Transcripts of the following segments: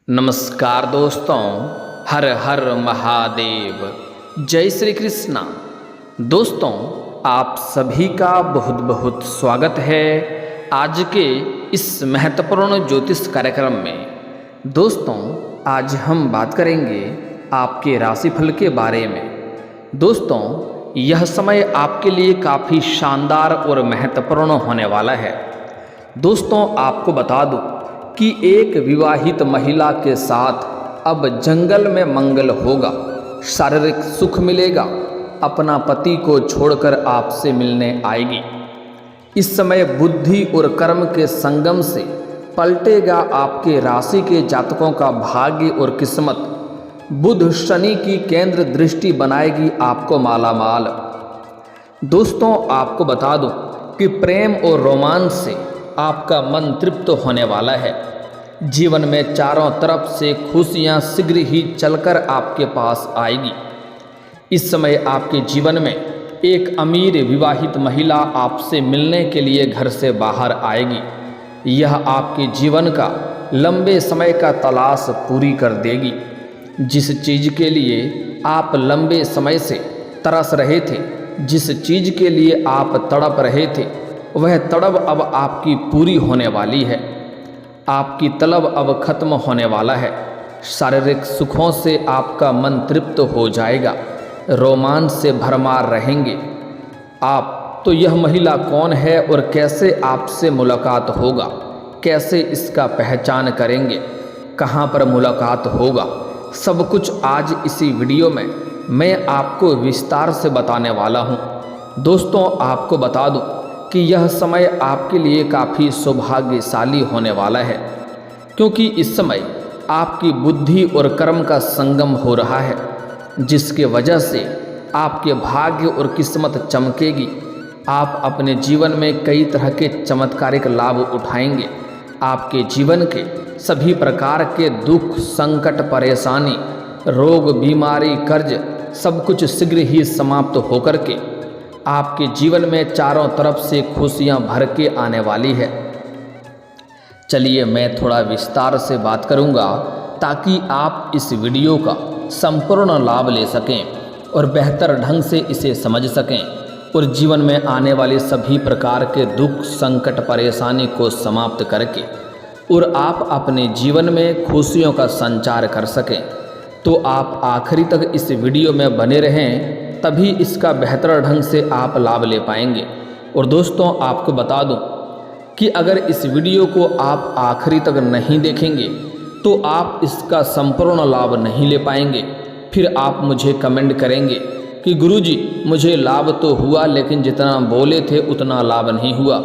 नमस्कार दोस्तों, हर हर महादेव, जय श्री कृष्णा। दोस्तों, आप सभी का बहुत बहुत स्वागत है आज के इस महत्वपूर्ण ज्योतिष कार्यक्रम में। दोस्तों, आज हम बात करेंगे आपके राशिफल के बारे में। दोस्तों, यह समय आपके लिए काफ़ी शानदार और महत्वपूर्ण होने वाला है। दोस्तों, आपको बता दूं कि एक विवाहित महिला के साथ अब जंगल में मंगल होगा, शारीरिक सुख मिलेगा, अपना पति को छोड़कर आपसे मिलने आएगी। इस समय बुद्धि और कर्म के संगम से पलटेगा आपके राशि के जातकों का भाग्य और किस्मत। बुध शनि की केंद्र दृष्टि बनाएगी आपको मालामाल। दोस्तों, आपको बता दूं कि प्रेम और रोमांस से आपका मन तृप्त होने वाला है। जीवन में चारों तरफ से खुशियां शीघ्र ही चलकर आपके पास आएगी। इस समय आपके जीवन में एक अमीर विवाहित महिला आपसे मिलने के लिए घर से बाहर आएगी। यह आपके जीवन का लंबे समय का तलाश पूरी कर देगी। जिस चीज़ के लिए आप लंबे समय से तरस रहे थे, जिस चीज़ के लिए आप तड़प रहे थे, वह तड़प अब आपकी पूरी होने वाली है। आपकी तलब अब खत्म होने वाला है। शारीरिक सुखों से आपका मन तृप्त हो जाएगा। रोमांच से भरमार रहेंगे आप। तो यह महिला कौन है और कैसे आपसे मुलाकात होगा, कैसे इसका पहचान करेंगे, कहाँ पर मुलाकात होगा, सब कुछ आज इसी वीडियो में मैं आपको विस्तार से बताने वाला हूँ। दोस्तों, आपको बता दूँ कि यह समय आपके लिए काफ़ी सौभाग्यशाली होने वाला है, क्योंकि इस समय आपकी बुद्धि और कर्म का संगम हो रहा है, जिसके वजह से आपके भाग्य और किस्मत चमकेगी। आप अपने जीवन में कई तरह के चमत्कारिक लाभ उठाएंगे। आपके जीवन के सभी प्रकार के दुख, संकट, परेशानी, रोग, बीमारी, कर्ज सब कुछ शीघ्र ही समाप्त होकर के आपके जीवन में चारों तरफ से खुशियां भर के आने वाली है। चलिए मैं थोड़ा विस्तार से बात करूंगा ताकि आप इस वीडियो का संपूर्ण लाभ ले सकें और बेहतर ढंग से इसे समझ सकें और जीवन में आने वाले सभी प्रकार के दुख, संकट, परेशानी को समाप्त करके और आप अपने जीवन में खुशियों का संचार कर सकें। तो आप आखिरी तक इस वीडियो में बने रहें, तभी इसका बेहतर ढंग से आप लाभ ले पाएंगे। और दोस्तों, आपको बता दूं कि अगर इस वीडियो को आप आखिरी तक नहीं देखेंगे तो आप इसका संपूर्ण लाभ नहीं ले पाएंगे। फिर आप मुझे कमेंट करेंगे कि गुरुजी, मुझे लाभ तो हुआ लेकिन जितना बोले थे उतना लाभ नहीं हुआ।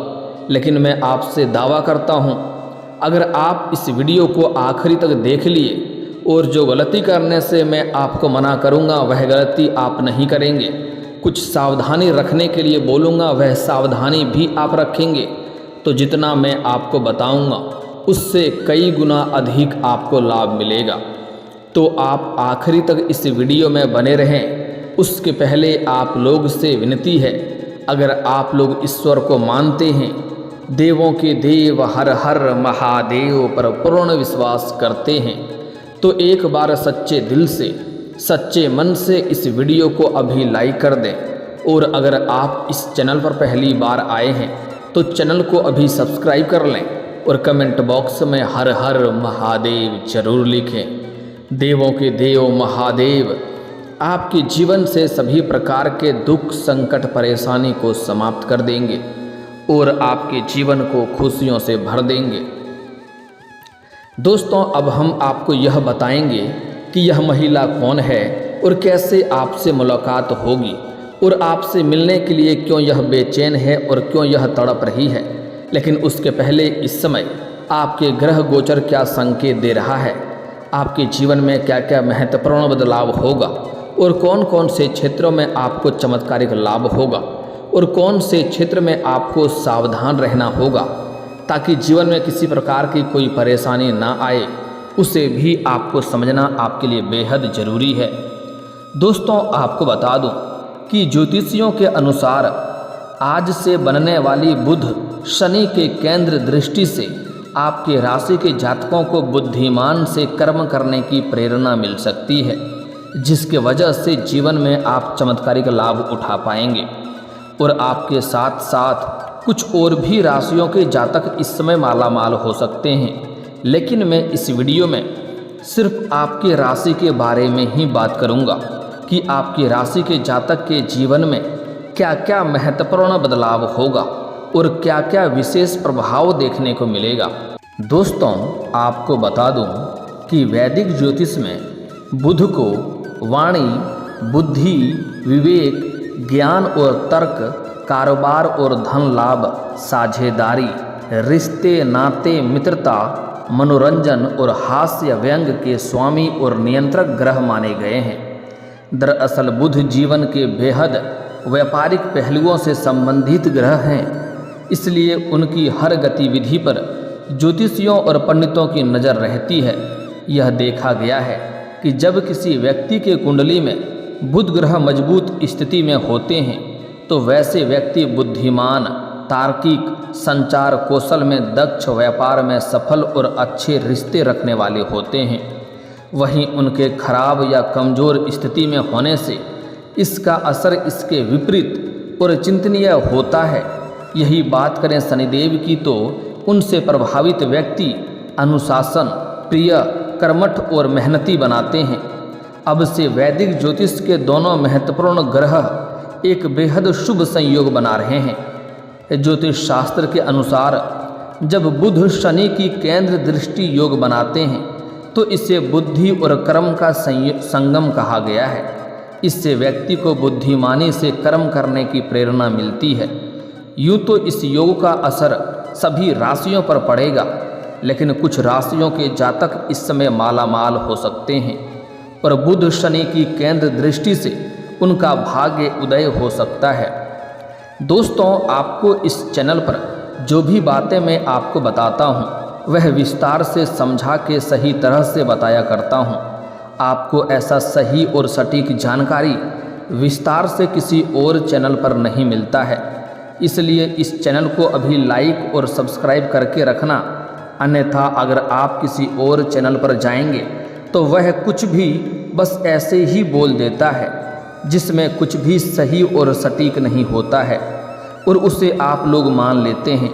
लेकिन मैं आपसे दावा करता हूँ, अगर आप इस वीडियो को आखिरी तक देख लिए और जो गलती करने से मैं आपको मना करूंगा वह गलती आप नहीं करेंगे, कुछ सावधानी रखने के लिए बोलूँगा वह सावधानी भी आप रखेंगे, तो जितना मैं आपको बताऊंगा उससे कई गुना अधिक आपको लाभ मिलेगा। तो आप आखिरी तक इस वीडियो में बने रहें। उसके पहले आप लोग से विनती है, अगर आप लोग ईश्वर को मानते हैं, देवों के देव हर हर महादेव पर पूर्ण विश्वास करते हैं, तो एक बार सच्चे दिल से, सच्चे मन से इस वीडियो को अभी लाइक कर दें। और अगर आप इस चैनल पर पहली बार आए हैं तो चैनल को अभी सब्सक्राइब कर लें और कमेंट बॉक्स में हर हर महादेव जरूर लिखें। देवों के देव महादेव आपके जीवन से सभी प्रकार के दुख, संकट, परेशानी को समाप्त कर देंगे और आपके जीवन को खुशियों से भर देंगे। दोस्तों, अब हम आपको यह बताएंगे कि यह महिला कौन है और कैसे आपसे मुलाकात होगी और आपसे मिलने के लिए क्यों यह बेचैन है और क्यों यह तड़प रही है। लेकिन उसके पहले इस समय आपके ग्रह गोचर क्या संकेत दे रहा है, आपके जीवन में क्या क्या महत्वपूर्ण बदलाव होगा और कौन कौन से क्षेत्रों में आपको चमत्कारिक लाभ होगा और कौन से क्षेत्र में आपको सावधान रहना होगा ताकि जीवन में किसी प्रकार की कोई परेशानी ना आए, उसे भी आपको समझना आपके लिए बेहद ज़रूरी है। दोस्तों, आपको बता दूं कि ज्योतिषियों के अनुसार आज से बनने वाली बुध शनि के केंद्र दृष्टि से आपके राशि के जातकों को बुद्धिमान से कर्म करने की प्रेरणा मिल सकती है, जिसके वजह से जीवन में आप चमत्कारिक लाभ उठा पाएंगे। और आपके साथ साथ कुछ और भी राशियों के जातक इस समय मालामाल हो सकते हैं, लेकिन मैं इस वीडियो में सिर्फ आपके राशि के बारे में ही बात करूंगा कि आपकी राशि के जातक के जीवन में क्या क्या महत्वपूर्ण बदलाव होगा और क्या क्या विशेष प्रभाव देखने को मिलेगा। दोस्तों, आपको बता दूं कि वैदिक ज्योतिष में बुध को वाणी, बुद्धि, विवेक, ज्ञान और तर्क, कारोबार और धन लाभ, साझेदारी, रिश्ते नाते, मित्रता, मनोरंजन और हास्य व्यंग के स्वामी और नियंत्रक ग्रह माने गए हैं। दरअसल बुध जीवन के बेहद व्यापारिक पहलुओं से संबंधित ग्रह हैं, इसलिए उनकी हर गतिविधि पर ज्योतिषियों और पंडितों की नज़र रहती है। यह देखा गया है कि जब किसी व्यक्ति के कुंडली में बुध ग्रह मजबूत स्थिति में होते हैं तो वैसे व्यक्ति बुद्धिमान, तार्किक, संचार कौशल में दक्ष, व्यापार में सफल और अच्छे रिश्ते रखने वाले होते हैं। वहीं उनके खराब या कमज़ोर स्थिति में होने से इसका असर इसके विपरीत और चिंतनीय होता है। यही बात करें शनिदेव की तो उनसे प्रभावित व्यक्ति अनुशासन प्रिय, कर्मठ और मेहनती बनाते हैं। अब से वैदिक ज्योतिष के दोनों महत्वपूर्ण ग्रह एक बेहद शुभ संयोग बना रहे हैं। ज्योतिष शास्त्र के अनुसार जब बुध शनि की केंद्र दृष्टि योग बनाते हैं तो इसे बुद्धि और कर्म का संगम कहा गया है। इससे व्यक्ति को बुद्धिमानी से कर्म करने की प्रेरणा मिलती है। यूँ तो इस योग का असर सभी राशियों पर पड़ेगा, लेकिन कुछ राशियों के जातक इस समय मालामाल हो सकते हैं और बुध शनि की केंद्र दृष्टि से उनका भाग्य उदय हो सकता है। दोस्तों, आपको इस चैनल पर जो भी बातें मैं आपको बताता हूँ वह विस्तार से समझा के सही तरह से बताया करता हूँ। आपको ऐसा सही और सटीक जानकारी विस्तार से किसी और चैनल पर नहीं मिलता है, इसलिए इस चैनल को अभी लाइक और सब्सक्राइब करके रखना। अन्यथा अगर आप किसी और चैनल पर जाएंगे तो वह कुछ भी बस ऐसे ही बोल देता है जिसमें कुछ भी सही और सटीक नहीं होता है और उसे आप लोग मान लेते हैं।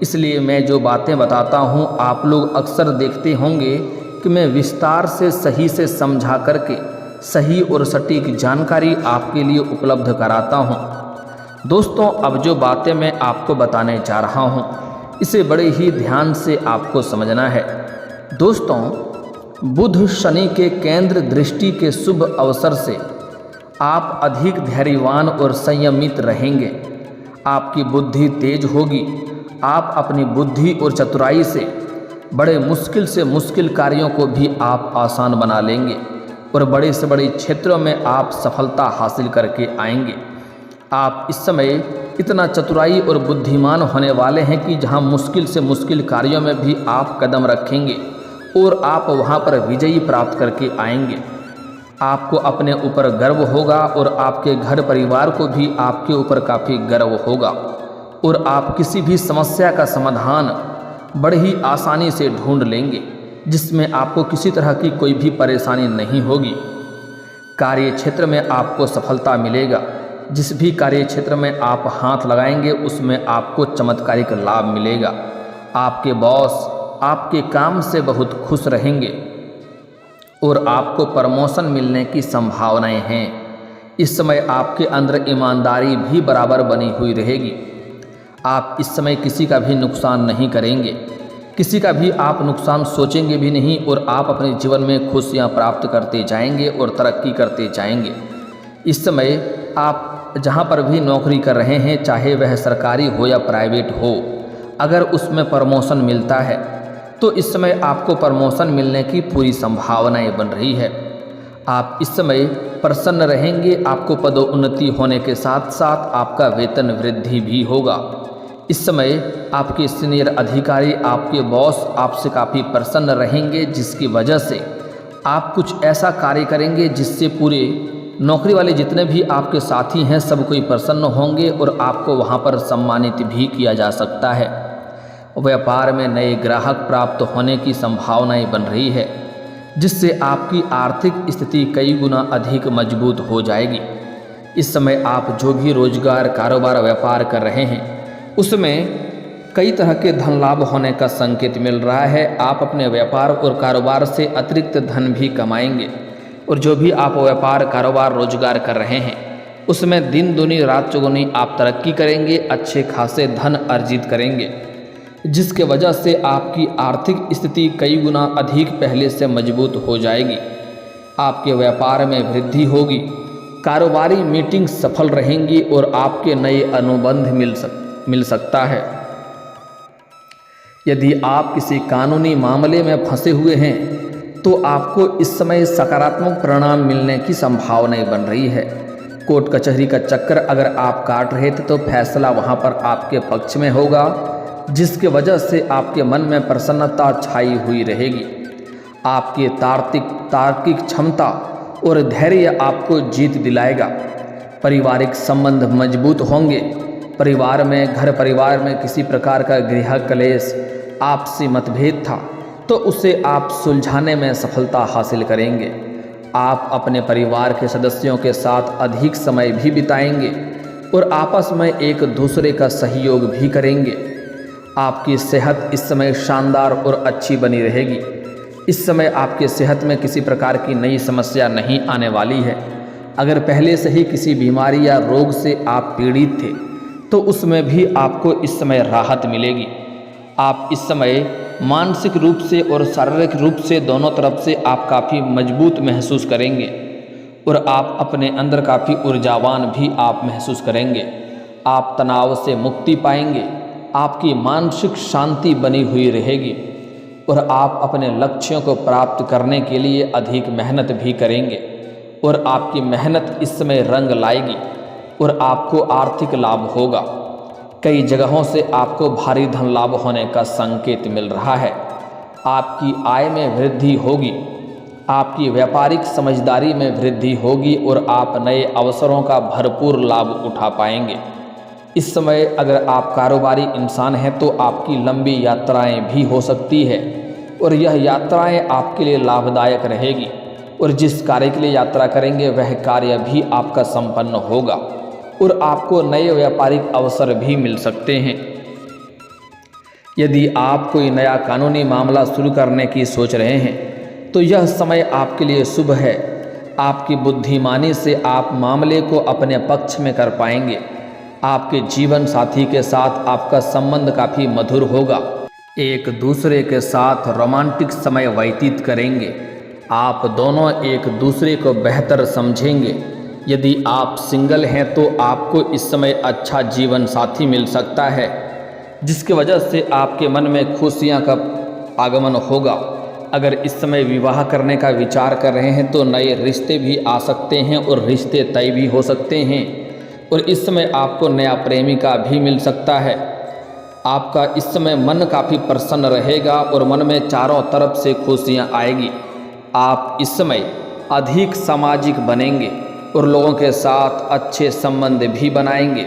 इसलिए मैं जो बातें बताता हूँ आप लोग अक्सर देखते होंगे कि मैं विस्तार से सही से समझा करके सही और सटीक जानकारी आपके लिए उपलब्ध कराता हूँ। दोस्तों, अब जो बातें मैं आपको बताने जा रहा हूँ इसे बड़े ही ध्यान से आपको समझना है। दोस्तों, बुध शनि के केंद्र दृष्टि के शुभ अवसर से आप अधिक धैर्यवान और संयमित रहेंगे। आपकी बुद्धि तेज होगी। आप अपनी बुद्धि और चतुराई से बड़े मुश्किल से मुश्किल कार्यों को भी आप आसान बना लेंगे और बड़े से बड़े क्षेत्रों में आप सफलता हासिल करके आएंगे। आप इस समय इतना चतुराई और बुद्धिमान होने वाले हैं कि जहां मुश्किल से मुश्किल कार्यों में भी आप कदम रखेंगे और आप वहां पर विजयी प्राप्त करके आएंगे। आपको अपने ऊपर गर्व होगा और आपके घर परिवार को भी आपके ऊपर काफ़ी गर्व होगा और आप किसी भी समस्या का समाधान बड़े ही आसानी से ढूंढ लेंगे, जिसमें आपको किसी तरह की कोई भी परेशानी नहीं होगी। कार्य क्षेत्र में आपको सफलता मिलेगा। जिस भी कार्य क्षेत्र में आप हाथ लगाएंगे उसमें आपको चमत्कारिक लाभ मिलेगा। आपके बॉस आपके काम से बहुत खुश रहेंगे और आपको प्रमोशन मिलने की संभावनाएं हैं। इस समय आपके अंदर ईमानदारी भी बराबर बनी हुई रहेगी। आप इस समय किसी का भी नुकसान नहीं करेंगे, किसी का भी आप नुकसान सोचेंगे भी नहीं और आप अपने जीवन में खुशियां प्राप्त करते जाएंगे और तरक्की करते जाएंगे। इस समय आप जहां पर भी नौकरी कर रहे हैं, चाहे वह सरकारी हो या प्राइवेट हो, अगर उसमें प्रमोशन मिलता है तो इस समय आपको प्रमोशन मिलने की पूरी संभावनाएं बन रही है। आप इस समय प्रसन्न रहेंगे। आपको पदोन्नति होने के साथ साथ आपका वेतन वृद्धि भी होगा। इस समय आपके सीनियर अधिकारी, आपके बॉस आपसे काफ़ी प्रसन्न रहेंगे, जिसकी वजह से आप कुछ ऐसा कार्य करेंगे जिससे पूरे नौकरी वाले जितने भी आपके साथी हैं सब कोई प्रसन्न होंगे और आपको वहां पर सम्मानित भी किया जा सकता है। व्यापार में नए ग्राहक प्राप्त होने की संभावनाएं बन रही है, जिससे आपकी आर्थिक स्थिति कई गुना अधिक मजबूत हो जाएगी। इस समय आप जो भी रोजगार, कारोबार, व्यापार कर रहे हैं उसमें कई तरह के धन लाभ होने का संकेत मिल रहा है। आप अपने व्यापार और कारोबार से अतिरिक्त धन भी कमाएंगे और जो भी आप व्यापार, कारोबार, रोजगार कर रहे हैं उसमें दिन दुनी रात चौगुनी आप तरक्की करेंगे, अच्छे खासे धन अर्जित करेंगे, जिसके वजह से आपकी आर्थिक स्थिति कई गुना अधिक पहले से मजबूत हो जाएगी। आपके व्यापार में वृद्धि होगी, कारोबारी मीटिंग सफल रहेंगी और आपके नए अनुबंध मिल सकता है। यदि आप किसी कानूनी मामले में फंसे हुए हैं तो आपको इस समय सकारात्मक परिणाम मिलने की संभावनाएं बन रही है। कोर्ट कचहरी का चक्कर अगर आप काट रहे थे तो फैसला वहां पर आपके पक्ष में होगा, जिसके वजह से आपके मन में प्रसन्नता छाई हुई रहेगी। आपकी तार्किक क्षमता और धैर्य आपको जीत दिलाएगा। पारिवारिक संबंध मजबूत होंगे। घर परिवार में किसी प्रकार का गृह कलेश, आपसी मतभेद था तो उसे आप सुलझाने में सफलता हासिल करेंगे। आप अपने परिवार के सदस्यों के साथ अधिक समय भी बिताएंगे और आपस में एक दूसरे का सहयोग भी करेंगे। आपकी सेहत इस समय शानदार और अच्छी बनी रहेगी। इस समय आपके सेहत में किसी प्रकार की नई समस्या नहीं आने वाली है। अगर पहले से ही किसी बीमारी या रोग से आप पीड़ित थे तो उसमें भी आपको इस समय राहत मिलेगी। आप इस समय मानसिक रूप से और शारीरिक रूप से दोनों तरफ से आप काफ़ी मजबूत महसूस करेंगे और आप अपने अंदर काफ़ी ऊर्जावान भी आप महसूस करेंगे। आप तनाव से मुक्ति पाएंगे, आपकी मानसिक शांति बनी हुई रहेगी और आप अपने लक्ष्यों को प्राप्त करने के लिए अधिक मेहनत भी करेंगे और आपकी मेहनत इस समय रंग लाएगी और आपको आर्थिक लाभ होगा। कई जगहों से आपको भारी धन लाभ होने का संकेत मिल रहा है। आपकी आय में वृद्धि होगी, आपकी व्यापारिक समझदारी में वृद्धि होगी और आप नए अवसरों का भरपूर लाभ उठा पाएंगे। इस समय अगर आप कारोबारी इंसान हैं तो आपकी लंबी यात्राएं भी हो सकती है और यह यात्राएं आपके लिए लाभदायक रहेगी और जिस कार्य के लिए यात्रा करेंगे वह कार्य भी आपका संपन्न होगा और आपको नए व्यापारिक अवसर भी मिल सकते हैं। यदि आप कोई नया कानूनी मामला शुरू करने की सोच रहे हैं तो यह समय आपके लिए शुभ है। आपकी बुद्धिमानी से आप मामले को अपने पक्ष में कर पाएंगे। आपके जीवन साथी के साथ आपका संबंध काफ़ी मधुर होगा। एक दूसरे के साथ रोमांटिक समय व्यतीत करेंगे। आप दोनों एक दूसरे को बेहतर समझेंगे। यदि आप सिंगल हैं तो आपको इस समय अच्छा जीवन साथी मिल सकता है, जिसकी वजह से आपके मन में खुशियां का आगमन होगा। अगर इस समय विवाह करने का विचार कर रहे हैं तो नए रिश्ते भी आ सकते हैं और रिश्ते तय भी हो सकते हैं और इस समय आपको नया प्रेमिका भी मिल सकता है। आपका इस समय मन काफ़ी प्रसन्न रहेगा और मन में चारों तरफ से खुशियां आएगी। आप इस समय अधिक सामाजिक बनेंगे और लोगों के साथ अच्छे संबंध भी बनाएंगे।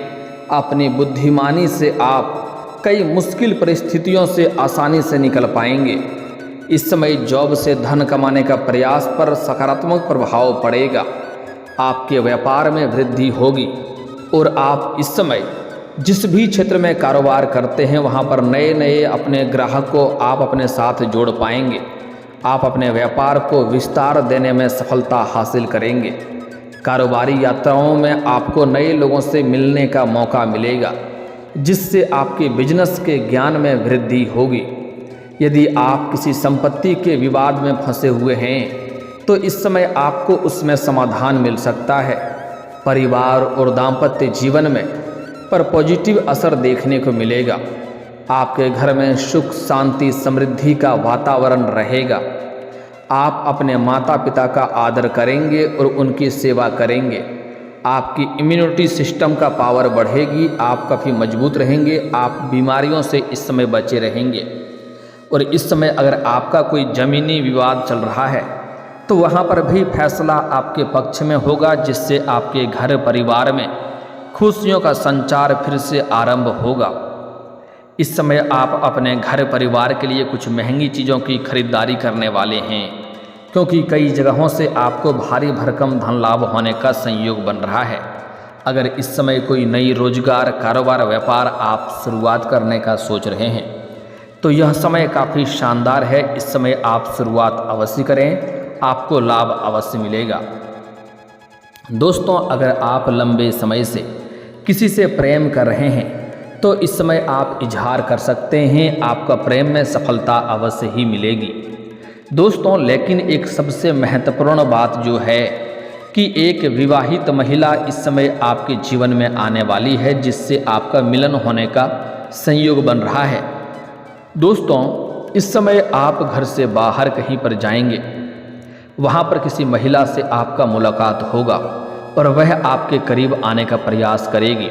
अपनी बुद्धिमानी से आप कई मुश्किल परिस्थितियों से आसानी से निकल पाएंगे। इस समय जॉब से धन कमाने का प्रयास पर सकारात्मक प्रभाव पड़ेगा। आपके व्यापार में वृद्धि होगी और आप इस समय जिस भी क्षेत्र में कारोबार करते हैं वहां पर नए नए अपने ग्राहक को आप अपने साथ जोड़ पाएंगे। आप अपने व्यापार को विस्तार देने में सफलता हासिल करेंगे। कारोबारी यात्राओं में आपको नए लोगों से मिलने का मौका मिलेगा, जिससे आपके बिजनेस के ज्ञान में वृद्धि होगी। यदि आप किसी संपत्ति के विवाद में फंसे हुए हैं तो इस समय आपको उसमें समाधान मिल सकता है। परिवार और दाम्पत्य जीवन में पर पॉजिटिव असर देखने को मिलेगा। आपके घर में सुख, शांति, समृद्धि का वातावरण रहेगा। आप अपने माता पिता का आदर करेंगे और उनकी सेवा करेंगे। आपकी इम्यूनिटी सिस्टम का पावर बढ़ेगी। आप काफ़ी मजबूत रहेंगे। आप बीमारियों से इस समय बचे रहेंगे और इस समय अगर आपका कोई ज़मीनी विवाद चल रहा है तो वहाँ पर भी फैसला आपके पक्ष में होगा, जिससे आपके घर परिवार में खुशियों का संचार फिर से आरंभ होगा। इस समय आप अपने घर परिवार के लिए कुछ महंगी चीज़ों की खरीदारी करने वाले हैं, क्योंकि कई जगहों से आपको भारी भरकम धन लाभ होने का संयोग बन रहा है। अगर इस समय कोई नई रोजगार, कारोबार, व्यापार आप शुरुआत करने का सोच रहे हैं तो यह समय काफ़ी शानदार है। इस समय आप शुरुआत अवश्य करें, आपको लाभ अवश्य मिलेगा। दोस्तों, अगर आप लंबे समय से किसी से प्रेम कर रहे हैं तो इस समय आप इजहार कर सकते हैं, आपका प्रेम में सफलता अवश्य ही मिलेगी। दोस्तों, लेकिन एक सबसे महत्वपूर्ण बात जो है कि एक विवाहित महिला इस समय आपके जीवन में आने वाली है, जिससे आपका मिलन होने का संयोग बन रहा है। दोस्तों, इस समय आप घर से बाहर कहीं पर जाएंगे, वहाँ पर किसी महिला से आपका मुलाकात होगा और वह आपके करीब आने का प्रयास करेगी।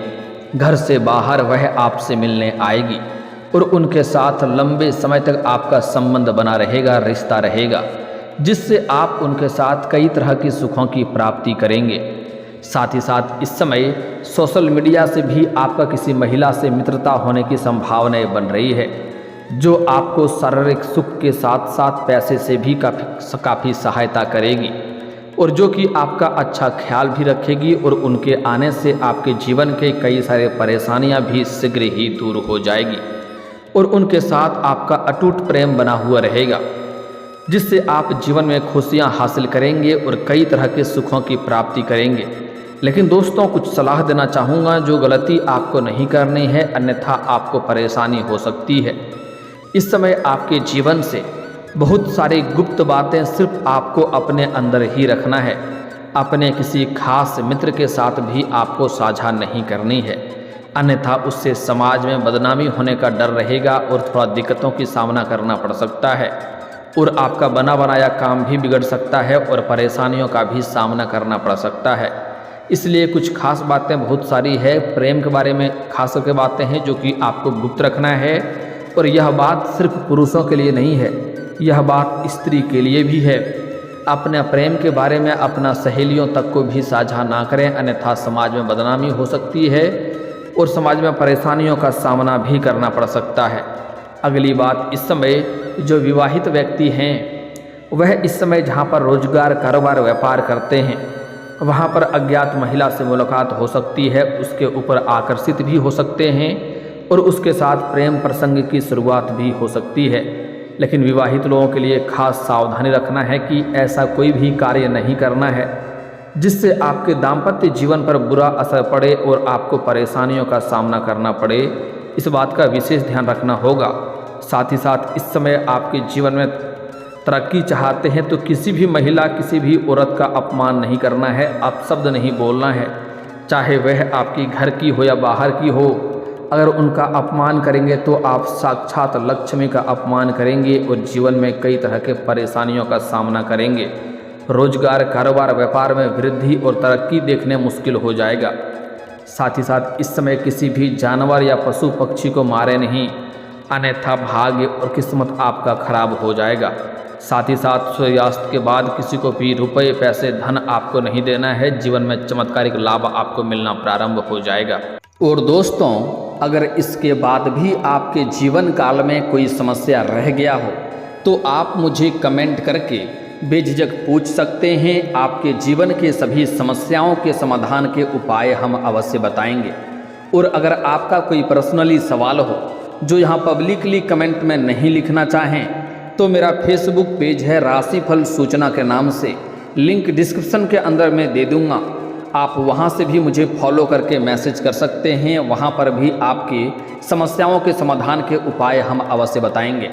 घर से बाहर वह आपसे मिलने आएगी और उनके साथ लंबे समय तक आपका संबंध बना रहेगा, रिश्ता रहेगा, जिससे आप उनके साथ कई तरह की सुखों की प्राप्ति करेंगे। साथ ही साथ इस समय सोशल मीडिया से भी आपका किसी महिला से मित्रता होने की संभावनाएं बन रही है, जो आपको शारीरिक सुख के साथ साथ पैसे से भी काफ़ी सहायता करेगी और जो कि आपका अच्छा ख्याल भी रखेगी और उनके आने से आपके जीवन के कई सारे परेशानियां भी शीघ्र ही दूर हो जाएगी और उनके साथ आपका अटूट प्रेम बना हुआ रहेगा, जिससे आप जीवन में खुशियां हासिल करेंगे और कई तरह के सुखों की प्राप्ति करेंगे। लेकिन दोस्तों, कुछ सलाह देना चाहूँगा, जो गलती आपको नहीं करनी है, अन्यथा आपको परेशानी हो सकती है। इस समय आपके जीवन से बहुत सारी गुप्त बातें सिर्फ आपको अपने अंदर ही रखना है, अपने किसी खास मित्र के साथ भी आपको साझा नहीं करनी है, अन्यथा उससे समाज में बदनामी होने का डर रहेगा और थोड़ा दिक्कतों की सामना करना पड़ सकता है और आपका बना बनाया काम भी बिगड़ सकता है और परेशानियों का भी सामना करना पड़ सकता है। इसलिए कुछ खास बातें बहुत सारी है, प्रेम के बारे में खास करके बातें हैं जो कि आपको गुप्त रखना है और यह बात सिर्फ पुरुषों के लिए नहीं है, यह बात स्त्री के लिए भी है। अपने प्रेम के बारे में अपना सहेलियों तक को भी साझा ना करें, अन्यथा समाज में बदनामी हो सकती है और समाज में परेशानियों का सामना भी करना पड़ सकता है। अगली बात, इस समय जो विवाहित व्यक्ति हैं वह इस समय जहाँ पर रोजगार, कारोबार, व्यापार करते हैं वहाँ पर अज्ञात महिला से मुलाकात हो सकती है, उसके ऊपर आकर्षित भी हो सकते हैं और उसके साथ प्रेम प्रसंग की शुरुआत भी हो सकती है। लेकिन विवाहित लोगों के लिए खास सावधानी रखना है कि ऐसा कोई भी कार्य नहीं करना है जिससे आपके दाम्पत्य जीवन पर बुरा असर पड़े और आपको परेशानियों का सामना करना पड़े। इस बात का विशेष ध्यान रखना होगा। साथ ही साथ इस समय आपके जीवन में तरक्की चाहते हैं तो किसी भी महिला, किसी भी औरत का अपमान नहीं करना है, अपशब्द नहीं बोलना है, चाहे वह आपकी घर की हो या बाहर की हो। अगर उनका अपमान करेंगे तो आप साक्षात लक्ष्मी का अपमान करेंगे और जीवन में कई तरह के परेशानियों का सामना करेंगे। रोजगार, कारोबार, व्यापार में वृद्धि और तरक्की देखने मुश्किल हो जाएगा। साथ ही साथ इस समय किसी भी जानवर या पशु पक्षी को मारे नहीं, अन्यथा भाग्य और किस्मत आपका खराब हो जाएगा। साथ ही साथ सूर्यास्त के बाद किसी को भी रुपए, पैसे, धन आपको नहीं देना है। जीवन में चमत्कारिक लाभ आपको मिलना प्रारंभ हो जाएगा। और दोस्तों, अगर इसके बाद भी आपके जीवन काल में कोई समस्या रह गया हो तो आप मुझे कमेंट करके बेझिझक पूछ सकते हैं। आपके जीवन के सभी समस्याओं के समाधान के उपाय हम अवश्य बताएंगे। और अगर आपका कोई पर्सनली सवाल हो जो यहाँ पब्लिकली कमेंट में नहीं लिखना चाहें तो मेरा फेसबुक पेज है राशिफल सूचना के नाम से, लिंक डिस्क्रिप्शन के अंदर मैं दे दूँगा। आप वहां से भी मुझे फॉलो करके मैसेज कर सकते हैं। वहां पर भी आपकी समस्याओं के समाधान के उपाय हम अवश्य बताएंगे।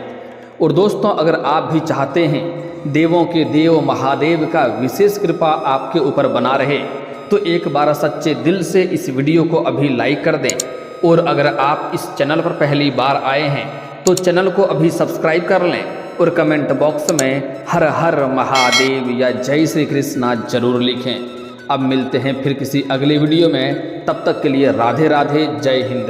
और दोस्तों, अगर आप भी चाहते हैं देवों के देव महादेव का विशेष कृपा आपके ऊपर बना रहे तो एक बार सच्चे दिल से इस वीडियो को अभी लाइक कर दें। और अगर आप इस चैनल पर पहली बार आए हैं तो चैनल को अभी सब्सक्राइब कर लें और कमेंट बॉक्स में हर हर महादेव या जय श्री कृष्णा जरूर लिखें। अब मिलते हैं फिर किसी अगले वीडियो में, तब तक के लिए राधे राधे, जय हिंद।